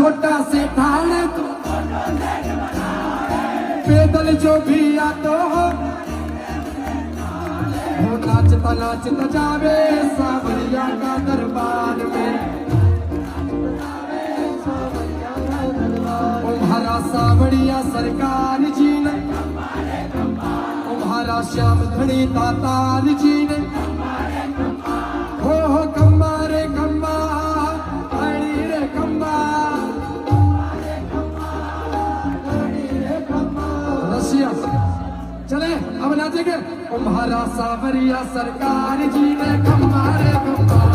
छोटा से ठाणे पैदल जो भी आतो हो वो नाचता जावे सावरिया का दरबार में। तुम्हारा सावरिया सरकार जी ने, तुम्हारा श्याम धनी तातार जी ने, हो कम्बा रे कम्बा, हरी रे कम्बा, रसिया चले अब नाचेंगे। तुम्हारा सावरिया सरकार जी ने कम्बा रे कम्बा।